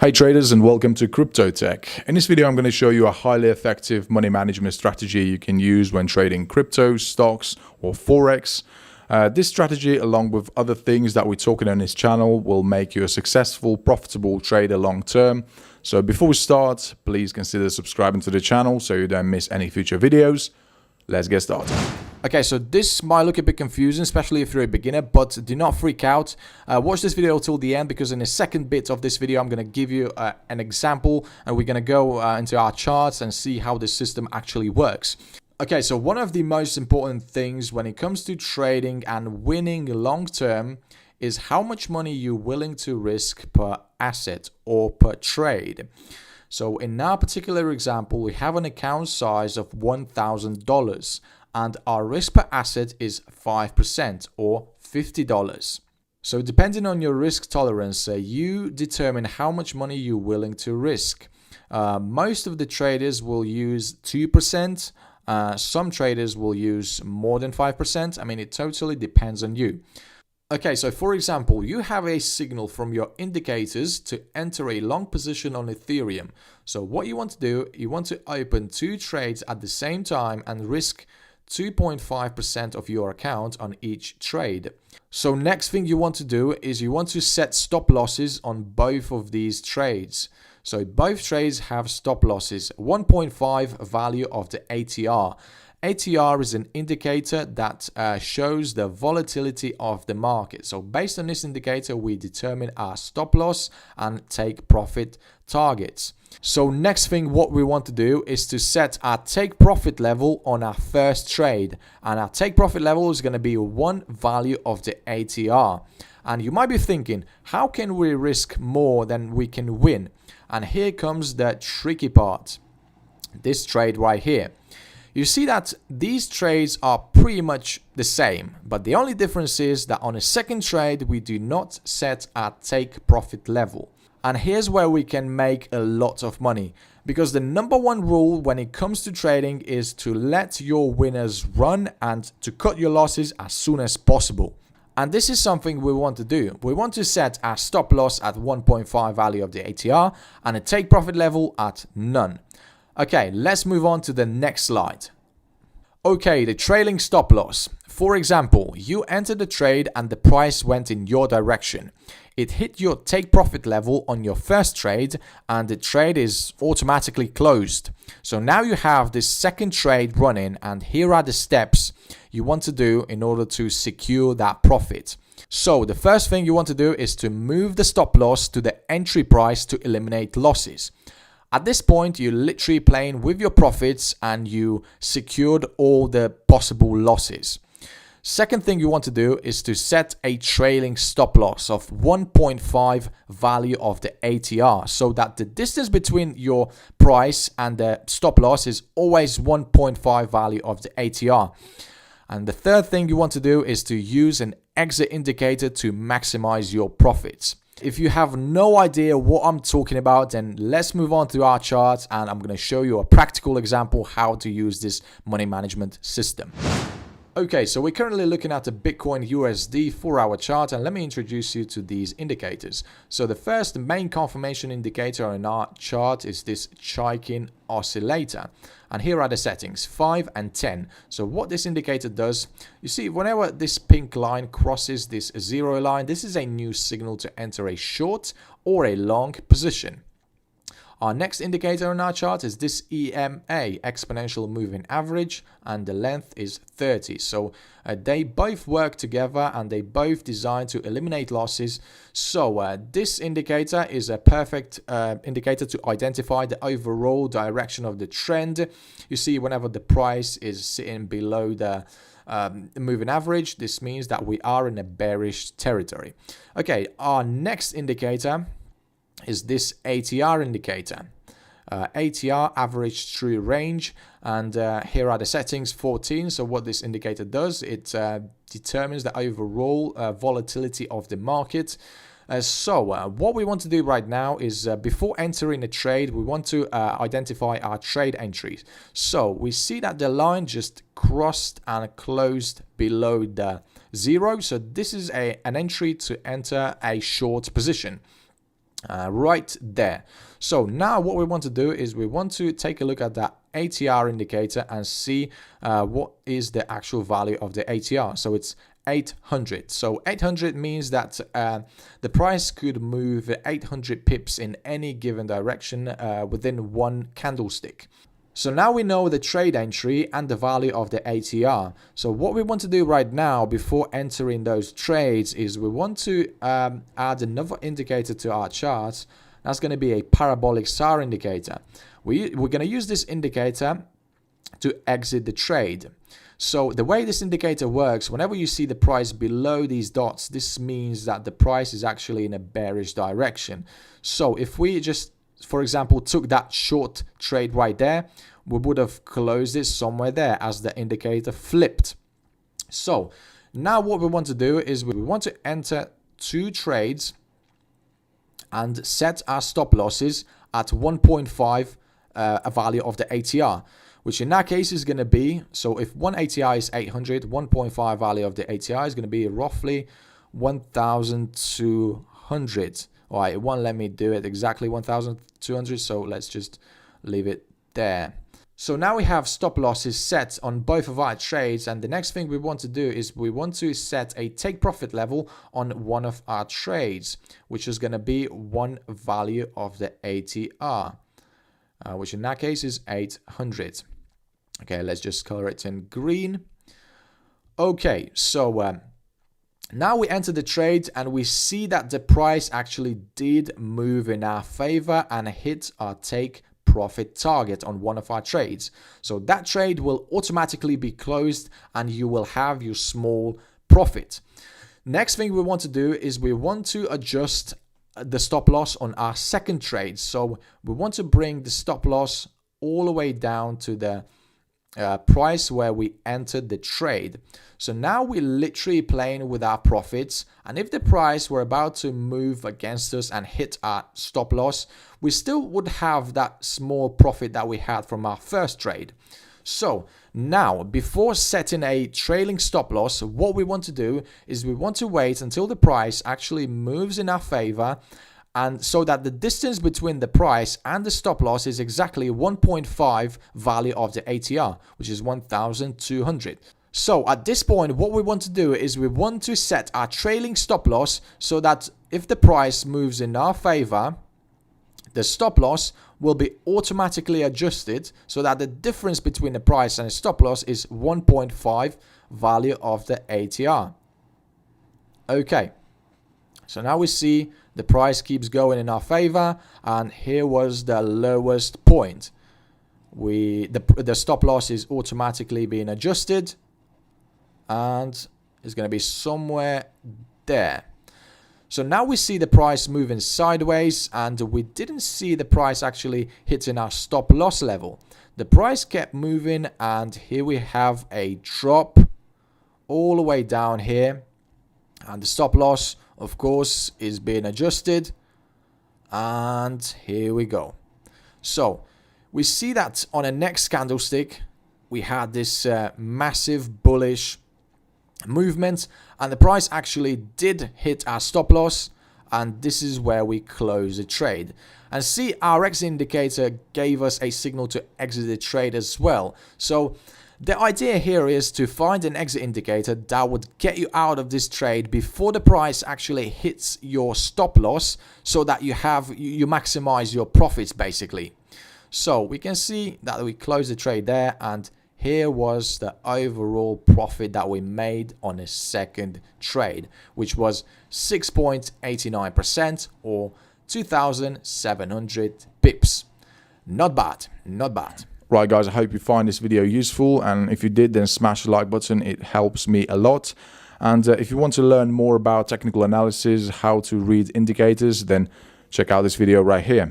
Hey traders, and welcome to Crypto Tech. In this video, I'm going to show you a highly effective money management strategy you can use when trading crypto, stocks, or Forex. This strategy, along with other things that we're talking on this channel, will make you a successful, profitable trader long term. So before we start, please consider subscribing to the channel so you don't miss any future videos. Let's get started. Okay, so this might look a bit confusing, especially if you're a beginner, but do not freak out. Watch this video till the end, because in the second bit of this video, I'm going to give you an example, and we're going to go into our charts and see how this system actually works. Okay, so one of the most important things when it comes to trading and winning long term is how much money you're willing to risk per asset or per trade. So in our particular example, we have an account size of $1,000 and our risk per asset is 5% or $50. So depending on your risk tolerance, you determine how much money you're willing to risk. Most of the traders will use 2%. Some traders will use more than 5%. I mean, it totally depends on you. Okay, so for example, you have a signal from your indicators to enter a long position on Ethereum. So what you want to do, you want to open two trades at the same time and risk 2.5% of your account on each trade. So next thing you want to do is you want to set stop losses on both of these trades. So both trades have stop losses, 1.5 value of the ATR. ATR is an indicator that shows the volatility of the market. So based on this indicator, we determine our stop loss and take profit targets. So next thing what we want to do is to set our take profit level on our first trade. And our take profit level is going to be one value of the ATR. And you might be thinking, how can we risk more than we can win? And here comes the tricky part. This trade right here. You see that these trades are pretty much the same, but the only difference is that on a second trade, we do not set our take profit level. And here's where we can make a lot of money, because the number one rule when it comes to trading is to let your winners run and to cut your losses as soon as possible. And this is something we want to do. We want to set our stop loss at 1.5 value of the ATR and a take profit level at none. Okay, let's move on to the next slide. Okay, the trailing stop loss. For example, you entered the trade and the price went in your direction. It hit your take profit level on your first trade and the trade is automatically closed. So now you have this second trade running, and here are the steps you want to do in order to secure that profit. So the first thing you want to do is to move the stop loss to the entry price to eliminate losses. At this point, you're literally playing with your profits and you secured all the possible losses. Second thing you want to do is to set a trailing stop loss of 1.5 value of the ATR, so that the distance between your price and the stop loss is always 1.5 value of the ATR. And the third thing you want to do is to use an exit indicator to maximize your profits. If you have no idea what I'm talking about, then let's move on to our chart and I'm going to show you a practical example how to use this money management system. Okay, so we're currently looking at a Bitcoin USD 4-hour chart, and let me introduce you to these indicators. So the first main confirmation indicator in our chart is this Chaikin oscillator. And here are the settings, 5 and 10. So what this indicator does, you see, whenever this pink line crosses this 0 line, this is a new signal to enter a short or a long position. Our next indicator on our chart is this EMA, exponential moving average, and the length is 30. So they both work together and they both designed to eliminate losses. So this indicator is a perfect indicator to identify the overall direction of the trend. You see, whenever the price is sitting below the moving average, this means that we are in a bearish territory. Okay, our next indicator is this ATR indicator. ATR, average true range, and here are the settings, 14. So what this indicator does, it determines the overall volatility of the market. So what we want to do right now is before entering a trade, we want to identify our trade entries. So we see that the line just crossed and closed below the 0. So this is an entry to enter a short position. right there. So now what we want to do is we want to take a look at that ATR indicator and see what is the actual value of the ATR. So it's 800. So 800 means that the price could move 800 pips in any given direction within one candlestick. So now we know the trade entry and the value of the ATR. So what we want to do right now before entering those trades is we want to add another indicator to our chart. That's going to be a parabolic SAR indicator. We're going to use this indicator to exit the trade. So the way this indicator works, whenever you see the price below these dots, this means that the price is actually in a bearish direction. So if we just, for example, took that short trade right there, we would have closed it somewhere there as the indicator flipped. So now what we want to do is we want to enter 2 trades and set our stop losses at 1.5 a value of the ATR, which in that case is going to be, so if one ATR is 800, 1.5 value of the ATR is going to be roughly 1,200. All right, it won't let me do it exactly 1,200, so let's just leave it there. So now we have stop losses set on both of our trades, and the next thing we want to do is we want to set a take profit level on one of our trades, which is going to be one value of the ATR, which in that case is 800. Okay, let's just color it in green. Okay, so now we enter the trade and we see that the price actually did move in our favor and hit our take profit target on one of our trades. So that trade will automatically be closed and you will have your small profit. Next thing we want to do is we want to adjust the stop loss on our second trade. So we want to bring the stop loss all the way down to the price where we entered the trade. So now we're literally playing with our profits, and if the price were about to move against us and hit our stop loss, we still would have that small profit that we had from our first trade. So now, before setting a trailing stop loss, what we want to do is we want to wait until the price actually moves in our favor, and so that the distance between the price and the stop loss is exactly 1.5 value of the ATR, which is 1,200. So at this point, what we want to do is we want to set our trailing stop loss so that if the price moves in our favor, the stop loss will be automatically adjusted so that the difference between the price and the stop loss is 1.5 value of the ATR. Okay, so now we see the price keeps going in our favor, and here was the lowest point. The stop loss is automatically being adjusted, and it's going to be somewhere there. So now we see the price moving sideways, and we didn't see the price actually hitting our stop loss level. The price kept moving, and here we have a drop all the way down here, and the stop loss, of course, is being adjusted, and here we go. So we see that on a next candlestick we had this massive bullish movement, and the price actually did hit our stop loss, and this is where we close the trade. And see, our exit indicator gave us a signal to exit the trade as well. So the idea here is to find an exit indicator that would get you out of this trade before the price actually hits your stop loss, so that you maximize your profits basically. So we can see that we closed the trade there, and here was the overall profit that we made on a second trade, which was 6.89% or 2,700 pips. Not bad, not bad. Right guys, I hope you find this video useful, and if you did, then smash the like button. It helps me a lot. And if you want to learn more about technical analysis, how to read indicators, then check out this video right here.